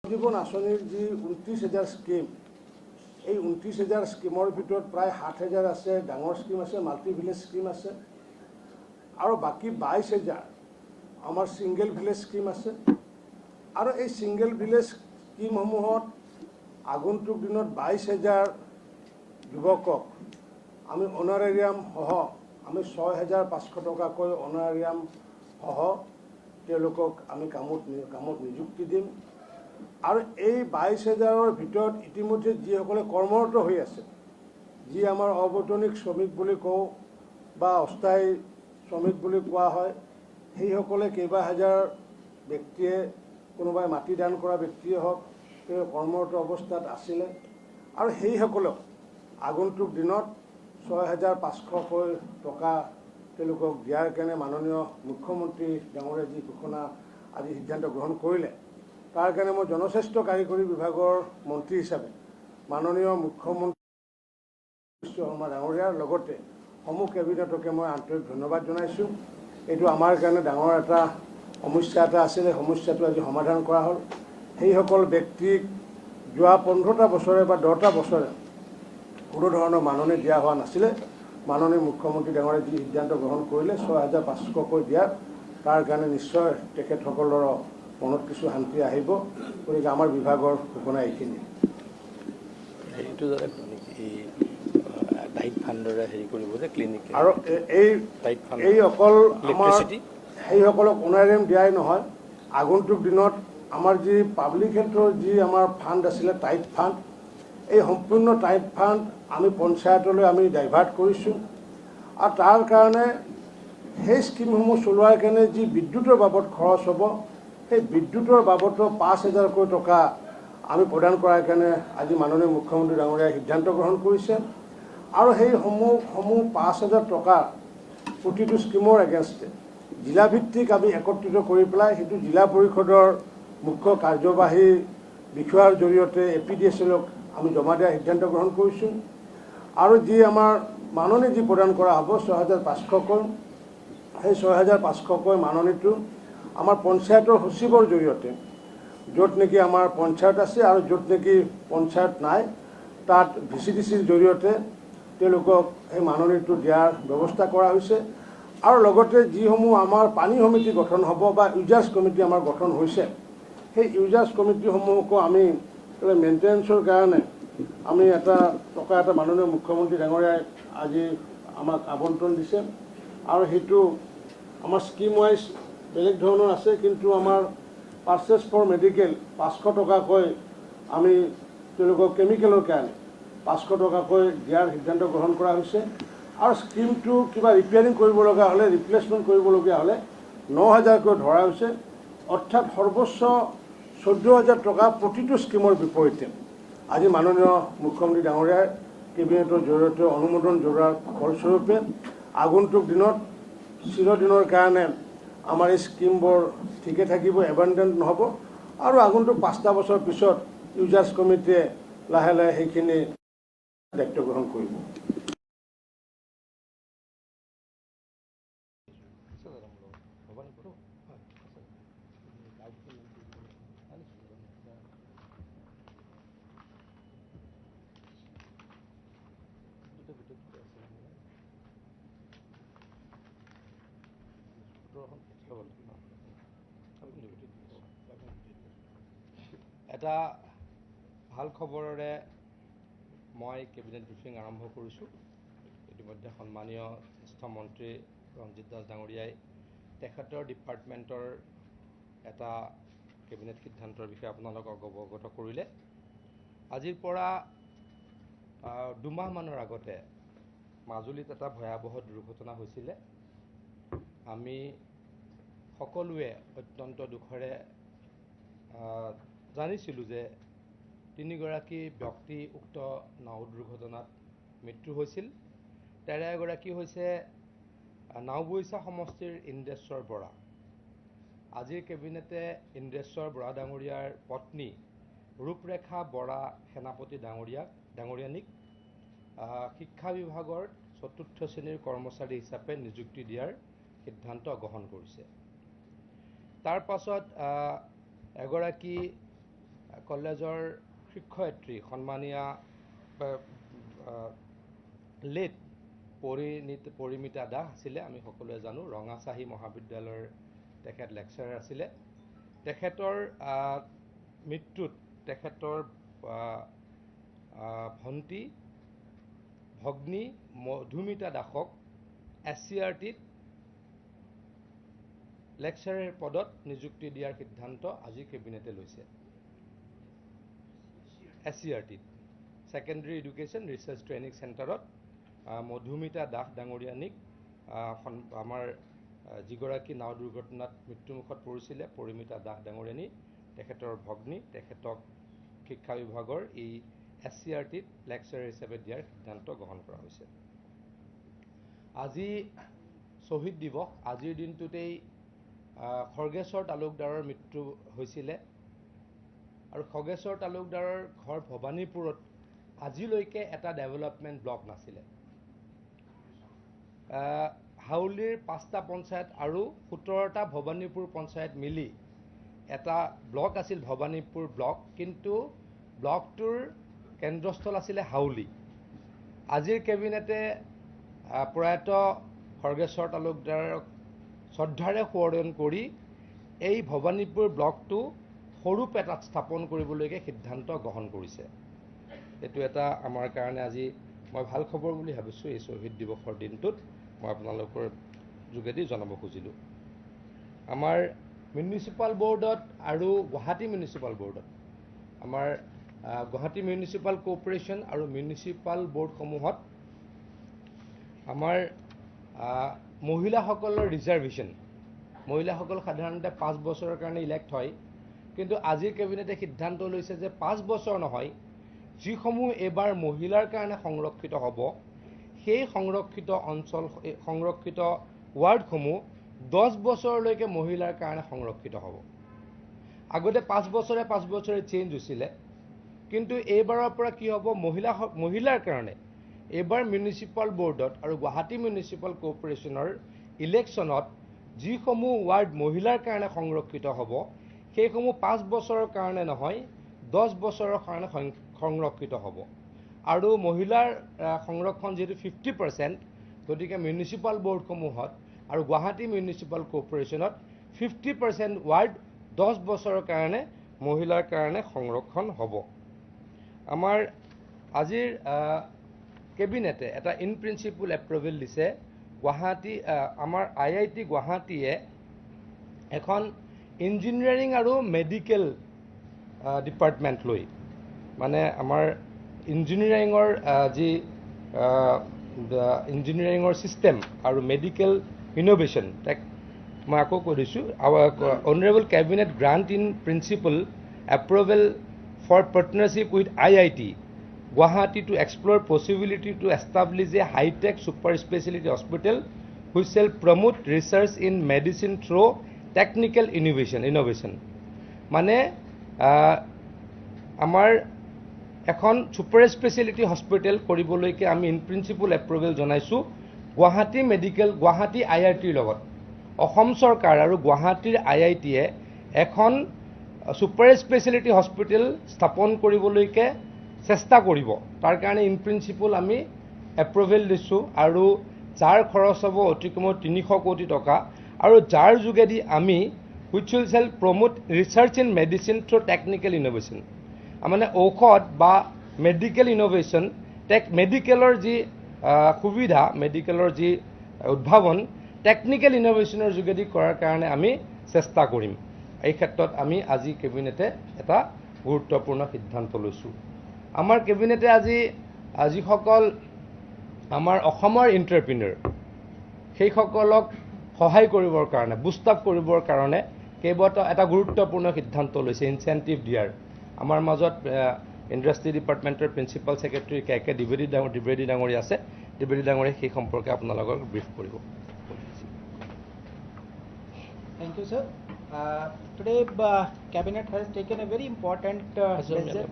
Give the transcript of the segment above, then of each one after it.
জীৱন আঁচনিৰ যি 29,000 স্কিম, এই 29,000 স্কিমৰ ভিতৰত প্ৰায় 7,000 আছে ডাঙৰ স্কিম আছে, মাল্টি ভিলেজ স্কিম আছে, আৰু বাকী 22,000 আমাৰ ছিংগল ভিলেজ স্কিম আছে। আৰু এই ছিংগল ভিলেজ স্কিমসমূহত আগন্তুক দিনত 22,000 যুৱকক আমি অনাৰেৰিয়াম সহ আমি 6,500 টকাকৈ অনাৰেৰিয়াম সহ তেওঁলোকক আমি কামত নিযুক্তি দিম। আৰু এই 22,000ৰ ভিতৰত ইতিমধ্যে যিসকলে কৰ্মৰত হৈ আছে, যি আমাৰ অবৈতনিক শ্ৰমিক বুলি কওঁ বা অস্থায়ী শ্ৰমিক বুলি কোৱা হয়, সেইসকলে কেইবা হাজাৰ ব্যক্তিয়ে, কোনোবাই মাটি দান কৰা ব্যক্তিয়ে হওক, তেওঁ কৰ্মৰত অৱস্থাত আছিলে। আৰু সেইসকলক আগন্তুক দিনত 6,500কৈ টকা তেওঁলোকক দিয়াৰ কাৰণে মাননীয় মুখ্যমন্ত্ৰী ডাঙৰীয়াই যি ঘোষণা আজি সিদ্ধান্ত গ্ৰহণ কৰিলে, তাৰ কাৰণে মই জনস্বাস্থ্য কাৰিকৰী বিভাগৰ মন্ত্ৰী হিচাপে মাননীয় মুখ্যমন্ত্ৰী শৰ্মা ডাঙৰীয়াৰ লগতে সমূহ কেবিনেটকে মই আন্তৰিক ধন্যবাদ জনাইছোঁ। এইটো আমাৰ কাৰণে ডাঙৰ এটা সমস্যা এটা আছিলে, সমস্যাটো আজি সমাধান কৰা হ'ল। সেইসকল ব্যক্তিক যোৱা 15টা বছৰে বা 10টা বছৰে কোনো ধৰণৰ মাননি দিয়া হোৱা নাছিলে। মাননীয় মুখ্যমন্ত্ৰী ডাঙৰীয়াই যি সিদ্ধান্ত গ্ৰহণ কৰিলে 6,500কৈ দিয়াৰ, তাৰ কাৰণে নিশ্চয় তেখেতসকলৰ মনত কিছু শান্তি আহিব। গতিকে আমাৰ বিভাগৰ ঘোষণা এইখিনি। এইটো ডাইট ফাণ্ডৰে হেৰি কৰিব যে ক্লিনিক, আৰু এই অকল আমাৰ সেইসকলক অনাৰেৰিয়াম দিয়াই নহয়, আগন্তুক দিনত আমাৰ যি পাব্লিক হেল্থৰ যি আমাৰ ফাণ্ড আছিলে টাইট ফাণ্ড, এই সম্পূৰ্ণ টাইট ফাণ্ড আমি পঞ্চায়তলৈ আমি ডাইভাৰ্ট কৰিছোঁ। আৰু তাৰ কাৰণে সেই স্কিমসমূহ চলোৱাৰ কাৰণে যি বিদ্যুতৰ বাবদ খৰচ হ'ব, সেই বিদ্যুতৰ বাবদত 5,000কৈ টকা আমি প্ৰদান কৰাৰ কাৰণে আজি মাননীয় মুখ্যমন্ত্ৰী ডাঙৰীয়াই সিদ্ধান্ত গ্ৰহণ কৰিছে। আৰু সেই সমূহ 5,000 টকা প্ৰতিটো স্কিমৰ এগেইনষ্টে জিলাভিত্তিক আমি একত্ৰিত কৰি পেলাই সেইটো জিলা পৰিষদৰ মুখ্য কাৰ্যবাহী বিষয়াৰ জৰিয়তে APDSLক আমি জমা দিয়াৰ সিদ্ধান্ত গ্ৰহণ কৰিছোঁ। আৰু যি আমাৰ মাননি যি প্ৰদান কৰা হ'ব 6,500কৈ, সেই 6,500কৈ মাননিটো আমাৰ পঞ্চায়তৰ সচিবৰ জৰিয়তে, য'ত নেকি আমাৰ পঞ্চায়ত আছে আৰু য'ত নেকি পঞ্চায়ত নাই, তাত VCDCৰ জৰিয়তে তেওঁলোকক সেই মাননিটো দিয়াৰ ব্যৱস্থা কৰা হৈছে। আৰু লগতে যিসমূহ আমাৰ পানী সমিতি গঠন হ'ব বা ইউজাৰ্ছ কমিটি আমাৰ গঠন হৈছে, সেই ইউজাৰ্ছ কমিটিসমূহকো আমি মেইনটেনেন্সৰ কাৰণে আমি টকা এটা মাননীয় মুখ্যমন্ত্ৰী ডাঙৰীয়াই আজি আমাক আবণ্টন দিছে। আৰু সেইটো আমাৰ স্কিম ৱাইজ বেলেগ ধৰণৰ আছে, কিন্তু আমাৰ পাৰ্চেছ ফৰ মেডিকেল 500 টকাকৈ আমি তেওঁলোকক কেমিকেলৰ কাৰণে 500 টকাকৈ দিয়াৰ সিদ্ধান্ত গ্ৰহণ কৰা হৈছে। আৰু স্কিমটো কিবা ৰিপেয়াৰিং কৰিব লগা হ'লে, ৰিপ্লেচমেণ্ট কৰিবলগীয়া হ'লে 9,000কৈ ধৰা হৈছে। অৰ্থাৎ সৰ্বোচ্চ 14,000 টকা প্ৰতিটো স্কিমৰ বিপৰীতে আজি মাননীয় মুখ্যমন্ত্ৰী ডাঙৰীয়াই কেবিনেটৰ জৰিয়তে অনুমোদন জনোৱাৰ ফলস্বৰূপে আগন্তুক দিনত চিৰদিনৰ কাৰণে আমাৰ এই স্কিমবোৰ ঠিকে থাকিব, এবাণ্ডেণ্ট নহ'ব। আৰু আগন্তুক 5টা বছৰ পিছত ইউজাৰ্ছ কমিটিয়ে লাহে লাহে সেইখিনি দায়িত্ব গ্ৰহণ কৰিব। এটা ভাল খবৰেৰে মই কেবিনেট ব্ৰিফিং আৰম্ভ কৰিছোঁ। ইতিমধ্যে সন্মানীয় জ্যেষ্ঠ মন্ত্ৰী ৰঞ্জিত দাস ডাঙৰীয়াই তেখেতৰ ডিপাৰ্টমেণ্টৰ এটা কেবিনেট সিদ্ধান্তৰ বিষয়ে আপোনালোকক অৱগত কৰিলে। আজিৰ পৰা 2 মাহমানৰ আগতে মাজুলীত এটা ভয়াৱহ দুৰ্ঘটনা হৈছিলে। আমি সকলোৱে অত্যন্ত দুখেৰে জানিছিলোঁ যে 3গৰাকী ব্যক্তি উক্ত নাও দুৰ্ঘটনাত মৃত্যু হৈছিল। তাৰে এগৰাকী হৈছে নাওবৈচা সমষ্টিৰ ইন্দ্ৰেশ্বৰ বৰা। আজিৰ কেবিনেটে ইন্দ্ৰেশ্বৰ বৰা ডাঙৰীয়াৰ পত্নী ৰূপৰেখা বৰা সেনাপতি ডাঙৰীয়ানীক শিক্ষা বিভাগৰ 4ৰ্থ শ্ৰেণীৰ কৰ্মচাৰী হিচাপে নিযুক্তি দিয়াৰ সিদ্ধান্ত গ্ৰহণ কৰিছে। তাৰ পাছত এগৰাকী কলেজৰ শিক্ষয়িত্ৰী সন্মানীয়া লেট পৰিমিতা দাস আছিলে। আমি সকলোৱে জানো ৰঙাচাহী মহাবিদ্যালয়ৰ তেখেত লেকচাৰাৰ আছিলে। তেখেতৰ মৃত্যুত তেখেতৰ ভণ্টি ভগ্নী মধুমিতা দাসক SCRTত লেকচাৰাৰ পদত নিযুক্তি দিয়াৰ সিদ্ধান্ত আজি কেবিনেটে লৈছে। SCRTত ছেকেণ্ডেৰী এডুকেশ্যন ৰিচাৰ্চ ট্ৰেইনিং চেণ্টাৰত মধুমিতা দাস ডাঙৰীয়ানীক আমাৰ যিগৰাকী নাও দুৰ্ঘটনাত মৃত্যুমুখত পৰিছিলে পৰিমিতা দাস ডাঙৰীয়ানী তেখেতৰ ভগ্নী তেখেতক শিক্ষা বিভাগৰ এই SCRTত লেকচাৰাৰ হিচাপে দিয়াৰ সিদ্ধান্ত গ্ৰহণ কৰা হৈছে। আজি শ্বহীদ দিৱস। আজিৰ দিনটোতেই খৰ্গেশ্বৰ তালুকদাৰৰ মৃত্যু হৈছিলে আৰু খৰ্গেশ্বৰ তালুকদাৰৰ ঘৰ ভৱানীপুৰত আজিলৈকে এটা ডেভেলপমেণ্ট ব্লক নাছিলে। হাউলিৰ 5টা পঞ্চায়ত আৰু 17টা ভৱানীপুৰ পঞ্চায়ত মিলি এটা ব্লক আছিল ভৱানীপুৰ ব্লক, কিন্তু ব্লকটোৰ কেন্দ্ৰস্থল আছিলে হাউলি। আজিৰ কেবিনেটে প্ৰয়াত খৰ্গেশ্বৰ তালুকদাৰক শ্ৰদ্ধাৰে সোঁৱৰণ কৰি এই ভৱানীপুৰ ব্লকটো সৰুপেটাত স্থাপন কৰিবলৈকে সিদ্ধান্ত গ্ৰহণ কৰিছে। এইটো এটা আমাৰ কাৰণে আজি মই ভাল খবৰ বুলি ভাবিছোঁ। এই শ্বহীদ দিৱসৰ দিনটোত মই আপোনালোকৰ যোগেদি জনাব খুজিলোঁ। আমাৰ মিউনিচিপাল বৰ্ডত আৰু গুৱাহাটী মিউনিচিপাল বৰ্ডত আমাৰ গুৱাহাটী মিউনিচিপাল কৰ্পৰেশ্যন আৰু মিউনিচিপাল বৰ্ডসমূহত আমাৰ মহিলাসকলৰ ৰিজাৰ্ভেশ্যন, মহিলাসকল সাধাৰণতে 5 বছৰৰ কাৰণে ইলেক্ট হয়, কিন্তু আজিৰ কেবিনেটে সিদ্ধান্ত লৈছে যে 5 বছৰ নহয়, যিসমূহ এইবাৰ মহিলাৰ কাৰণে সংৰক্ষিত হ'ব সেই সংৰক্ষিত অঞ্চল সংৰক্ষিত ৱাৰ্ডসমূহ 10 বছৰলৈকে মহিলাৰ কাৰণে সংৰক্ষিত হ'ব। আগতে 5 বছৰে চেঞ্জ হৈছিলে, কিন্তু এইবাৰৰ পৰা কি হ'ব মহিলাৰ কাৰণে এইবাৰ মিউনিচিপাল বৰ্ডত আৰু গুৱাহাটী মিউনিচিপাল কৰ্পৰেশ্যনৰ ইলেকশ্যনত যিসমূহ ৱাৰ্ড মহিলাৰ কাৰণে সংৰক্ষিত হ'ব সেইসমূহ 5 বছৰৰ কাৰণে নহয় 10 বছৰৰ কাৰণে সংৰক্ষিত হ'ব। আৰু মহিলাৰ সংৰক্ষণ যিহেতু 50%, গতিকে মিউনিচিপাল বৰ্ডসমূহত আৰু গুৱাহাটী মিউনিচিপাল কৰ্পৰেশ্যনত 50% ৱাৰ্ড 10 বছৰৰ কাৰণে মহিলাৰ কাৰণে সংৰক্ষণ হ'ব। আমাৰ আজিৰ কেবিনেটে এটা ইন প্ৰিন্সিপল এপ্ৰুভেল দিছে। গুৱাহাটী আমাৰ IIT গুৱাহাটীয়ে এখন ইঞ্জিনিয়াৰিং আৰু মেডিকেল ডিপাৰ্টমেণ্ট লৈ, মানে আমাৰ ইঞ্জিনিয়াৰিঙৰ যি ইঞ্জিনিয়াৰিঙৰ ছিষ্টেম আৰু মেডিকেল ইনোভেশ্যন, তাক মই আকৌ কৈ দিছোঁ, honourable cabinet grant in principle approval for partnership with IIT Guwahati to explore possibility to establish a high-tech super specialty hospital which shall promote research in medicine through technical innovation. মানে আমাৰ এখন super speciality hospital কৰিবলৈকে আমি in principle approval জনাইছোঁ গুৱাহাটী IITৰ লগত। অসম চৰকাৰ আৰু গুৱাহাটীৰ IITয়ে এখন সুপাৰ স্পেচিয়েলিটি হস্পিটেল স্থাপন কৰিবলৈকে চেষ্টা কৰিব। তাৰ কাৰণে ইন প্ৰিন্সিপল আমি এপ্ৰুভেল দিছোঁ আৰু যাৰ খৰচ হ'ব অতি কমেও 300 কোটি টকা আৰু যাৰ যোগেদি আমি which will shall promote research in medicine through technical innovation, মানে ঔষধ বা মেডিকেল ইনোভেশ্যন মেডিকেলৰ যি সুবিধা মেডিকেলৰ যি উদ্ভাৱন টেকনিকেল ইনোভেশ্যনৰ যোগেদি কৰাৰ কাৰণে আমি চেষ্টা কৰিম। এই ক্ষেত্ৰত আমি আজি কেবিনেটে এটা গুৰুত্বপূৰ্ণ সিদ্ধান্ত লৈছোঁ। আমাৰ কেবিনেটে আজি যিসকল আমাৰ অসমৰ এণ্টাৰপ্ৰিনিয়ৰ সেইসকলক সহায় কৰিবৰ কাৰণে বুষ্ট আপ কৰিবৰ কাৰণে কেইবাটাও এটা গুৰুত্বপূৰ্ণ সিদ্ধান্ত লৈছে ইনচেণ্টিভ দিয়াৰ। আমাৰ মাজত ইণ্ডাষ্ট্ৰি ডিপাৰ্টমেণ্টৰ প্ৰিন্সিপাল ছেক্ৰেটাৰী KK দ্বিবেদী ডাঙৰীয়া আছে। দ্বিবেদী ডাঙৰীয়াই সেই সম্পৰ্কে আপোনালোকক ব্ৰিফ কৰিব। Thank you, sir. Today, Cabinet has taken a very important decision.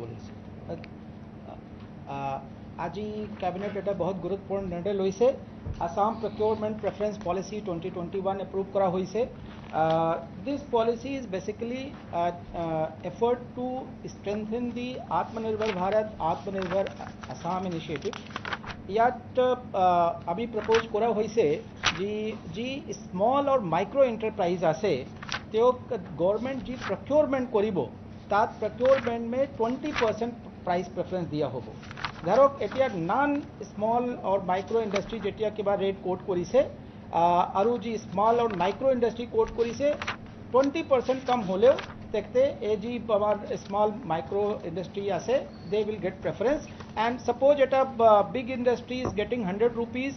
আজি কেবিনেট এটা বহুত গুৰুত্বপূৰ্ণ নিৰ্ণয় লৈছে। Assam procurement preference policy 2021 approve কৰা হৈছে This policy is basically effort to strengthen the Atmanirbhar Bharat, Atmanirbhar Assam initiative. ইয়াত আমি প্ৰপ'জ কৰা হৈছে যি স্মল আৰু মাইক্ৰ' এণ্টাৰপ্ৰাইজ আছে তেওঁক গভৰ্ণমেণ্ট যি প্ৰকিউৰমেণ্ট কৰিব তাত প্ৰকিউৰমেণ্ট মে 20% প্ৰাইচ প্ৰেফাৰেঞ্চ দিয়া হ'ব ধৰক এতিয়া নন স্মল আৰু মাইক্ৰ' ইণ্ডাষ্ট্ৰী যেতিয়া কিবা ৰেট কোট কৰিছে আৰু যি স্মল আৰু মাইক্ৰ' ইণ্ডাষ্ট্ৰী কোট কৰিছে 20% কম হ'লেও দেখতে এই যি আমাৰ স্মল মাইক্ৰ' ইণ্ডাষ্ট্ৰী আছে they will get preference and suppose at a big industry is getting 100 rupees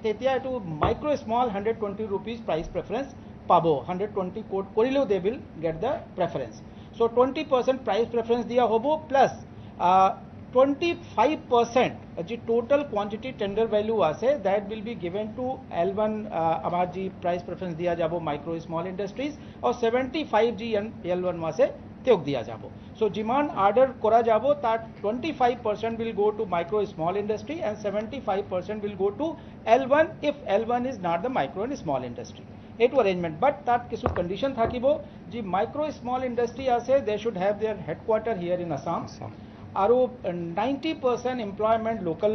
tetia to micro small 120 rupees price preference pabo 120 quote korileo they will get the preference so 20% price preference diya hobo plus 25% the total quantity tender value ase that will be given to L1 amar ji price preference diya jabo micro small industries or 75 ji L1 ase teok diya jabo so demand order kora jabo that 25% will go to micro small industry and 75% will go to L1 if L1 is not the micro and small industry etu arrangement but that kisu condition thakibo ji micro small industry ase they should have their headquarter here in Assam. Aru 90% employment local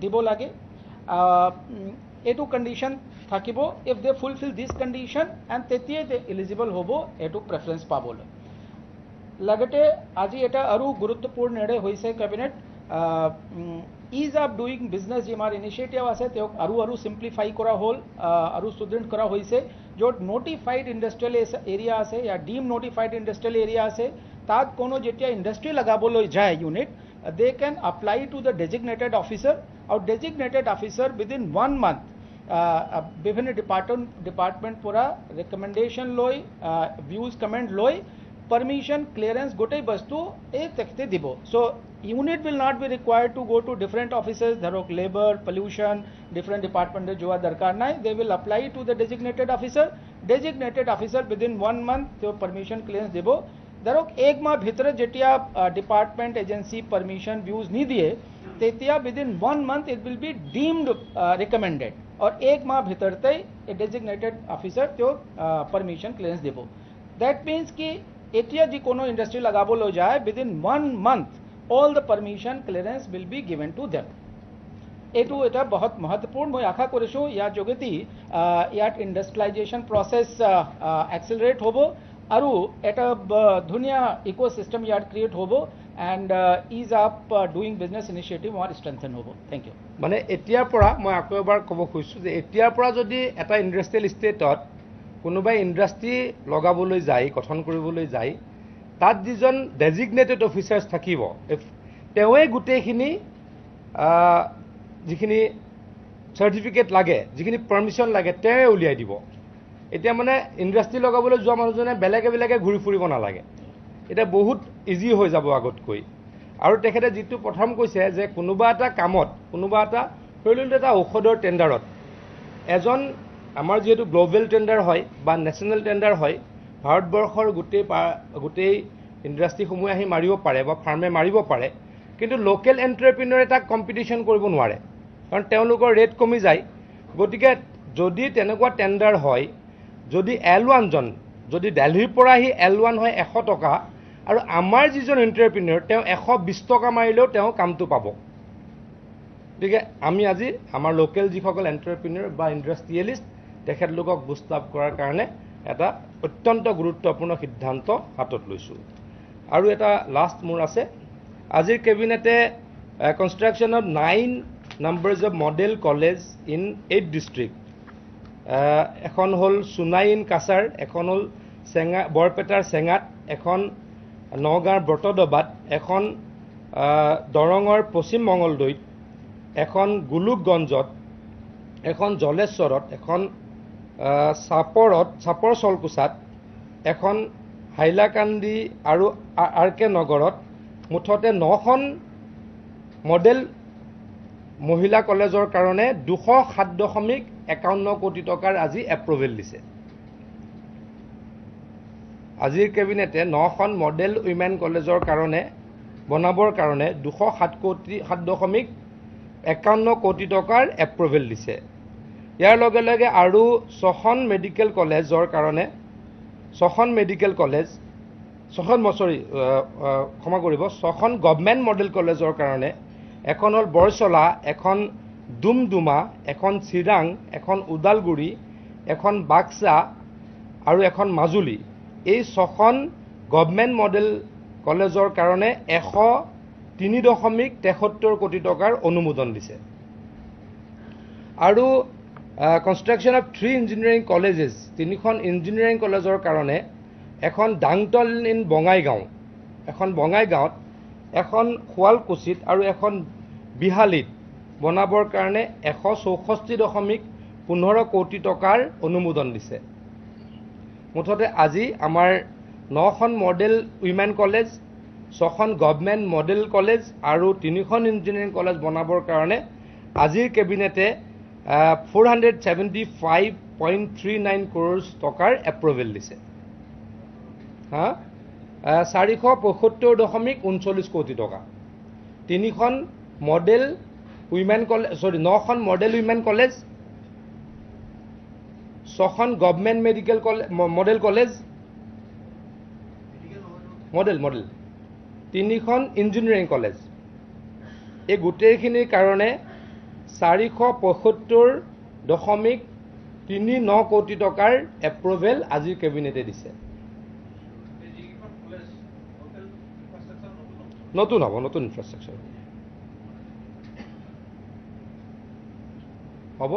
dibo lage etu condition thakibo if they fulfill this condition and tetie they eligible hobo etu preference pabole लगते আজি এটা আৰু গুৰুত্বপূৰ্ণ নিৰ্ণয় হৈছে cabinet is of doing business যি আমাৰ initiative আছে তেওঁক আৰু সিম্পলিফাই কৰা হ'ল আৰু সুদৃঢ় কৰা হৈছে য'ত নোটিফাইড ইণ্ডাষ্ট্ৰিয়েল এৰিয়া আছে या ডিম নোটিফাইড ইণ্ডাষ্ট্ৰিয়েল এৰিয়া আছে তাত কোনো যেতিয়া ইণ্ডাষ্ট্ৰি লগাবলৈ যায় unit they can apply to the designated officer আৰু ডেজিগনেটেড অফিচাৰ উইদিন 1 month বিভিন্ন ডিপাৰ্টমেণ্ট পৰা ৰিকমেন্ডেশন লৈ ভিউজ কমেন্ট লৈ permission clearance gotai bastu e takhte dibo so unit will not be required to go to different offices dharok labor pollution different department jo darkar nai they will apply to the designated officer within 1 month to permission clearance dibo dharok ek ma bhitre jetia department agency permission views ni diye tetia within 1 month it will be deemed recommended or ek ma bhitarte a designated officer to permission clearance dibo that means ki এতিয়া যি কোনো industry লগাবলৈ যায় within 1 month all the permission clearance will be given to them এটো এটা বহুত महत्वपूर्ण মই আশা কৰিছো ইয়াৰ যোগেদি ইয়াত ইণ্ডাষ্ট্ৰিয়েলাইজেশ্যন প্ৰসেস এক্সেলাৰেট হ'ব আৰু এটা ধুনীয়া ইকোসিস্টেম ইয়াত ক্ৰিয়েট হ'ব and ease up doing business initiative more strengthen hobo thank you মানে এতিয়াৰ পৰা মই আকৌ এবাৰ ক'ব খুজিছো যে এতিয়াৰ পৰা যদি এটা ইণ্ডাষ্ট্ৰিয়েল ষ্টেটত কোনোবাই ইণ্ডাষ্ট্ৰি লগাবলৈ যায় গঠন কৰিবলৈ যায় তাত যিজন ডেজিগনেটেড অফিচাৰ্ছ থাকিব তেওঁৱে গোটেইখিনি যিখিনি সাৰ্টিফিকেট লাগে যিখিনি পাৰমিশন লাগে তেওঁৱে উলিয়াই দিব এতিয়া মানে ইণ্ডাষ্ট্ৰি লগাবলৈ যোৱা মানুহজনে বেলেগে ঘূৰি ফুৰিব নালাগে এটা বহুত ইজি হৈ যাব আগতকৈ আৰু তেখেতে যিটো প্ৰথম কৈছে যে কোনোবা এটা কামত কোনোবা এটা ধৰিলতে এটা ঔষধৰ টেণ্ডাৰত এজন আমাৰ যেহেতু গ্লোবাল টেণ্ডাৰ হয় বা ন্যাশনাল টেণ্ডাৰ হয় ভাৰতবৰ্ষৰ গোটেই ইণ্ডাষ্ট্ৰিসমূহে আহি মাৰিব পাৰে বা ফাৰ্মে মাৰিব পাৰে কিন্তু লোকেল এণ্টাৰপ্ৰিনিয়ৰে তাক কম্পিটিশ্যন কৰিব নোৱাৰে কাৰণ তেওঁলোকৰ ৰেট কমি যায় গতিকে যদি তেনেকুৱা টেণ্ডাৰ হয় যদি L1 জন যদি দিল্লীৰ পৰা আহি L1 হয় 100 টকা আৰু আমাৰ যিজন এণ্টাৰপ্ৰিনিয়ৰ তেওঁ 120 টকা মাৰিলেও তেওঁ কামটো পাব গতিকে আমি আজি আমাৰ লোকেল যিসকল এণ্টাৰপ্ৰিনিয়ৰ বা ইণ্ডাষ্ট্ৰিয়েলিষ্ট তেখেতলোকক বুষ্ট আপ কৰাৰ কাৰণে এটা অত্যন্ত গুৰুত্বপূৰ্ণ সিদ্ধান্ত হাতত লৈছো আৰু এটা লাষ্ট মোৰ আছে আজিৰ কেবিনেটে construction of 9 numbers of model college in 8 district এখন হল সুনাই ইন কাছাৰ এখন হল বৰপেটাৰ চেঙাত এখন নগাঁৱৰ ব্ৰতদবাত এখন দৰঙৰ পশ্চিম মঙলদৈত এখন গুলুকগঞ্জত এখন জলেশ্বৰত এখন চাপৰ চলকুচাত এখন হাইলাকান্দি আৰু আৰকে নগৰত মুঠতে 9খন মডেল মহিলা কলেজৰ কাৰণে 207.51 কোটি টকাৰ আজি এপ্ৰুভেল দিছে আজিৰ কেবিনেটে 9খন মডেল উইমেন কলেজৰ কাৰণে বনাবৰ কাৰণে 207.51 কোটি টকাৰ এপ্ৰুভেল দিছে ইয়াৰ লগে লগে আৰু 6খন মেডিকেল কলেজৰ কাৰণে 6খন মেডিকেল কলেজ 6খন ক্ষমা কৰিব 6খন গভৰ্ণমেণ্ট মডেল কলেজৰ কাৰণে এখন হ'ল বৰচলা, এখন ডুমডুমা, এখন চিৰাং, এখন ওদালগুৰি, এখন বাক্সা আৰু এখন মাজুলী। এই 6খন গভৰ্ণমেণ্ট মডেল কলেজৰ কাৰণে 103.73 কোটি টকাৰ অনুমোদন দিছে। আৰু কনষ্ট্ৰাকশ্যন অফ 3 ইঞ্জিনিয়াৰিং কলেজেছ 3খন ইঞ্জিনিয়াৰিং কলেজৰ কাৰণে এখন ডাংটল ইন বঙাইগাঁও, এখন বঙাইগাঁৱত, এখন শুৱালকুছিত আৰু এখন বিহালীত বনাবৰ কাৰণে 164.15 কোটি টকাৰ অনুমোদন দিছে। মুঠতে আজি আমাৰ 9খন মডেল উইমেন কলেজ, 6খন গভৰ্ণমেণ্ট মডেল কলেজ আৰু 3খন ইঞ্জিনিয়াৰিং কলেজ বনাবৰ কাৰণে আজিৰ কেবিনেটে 475.39 crore টকাৰ এপ্ৰুভেল দিছে। 475.39 কোটি টকা। 3খন মডেল উইমেন কলেজ 9খন মডেল উইমেন কলেজ, 6খন government medical college model college model 3খন ইঞ্জিনিয়াৰিং কলেজ, এই গোটেইখিনিৰ কাৰণে 475.39 কোটি টকাৰ এপ্ৰুভেল আজিৰ কেবিনেটে দিছে। নতুন হ'ব, নতুন ইনফ্ৰাষ্ট্ৰাকচাৰ হ'ব।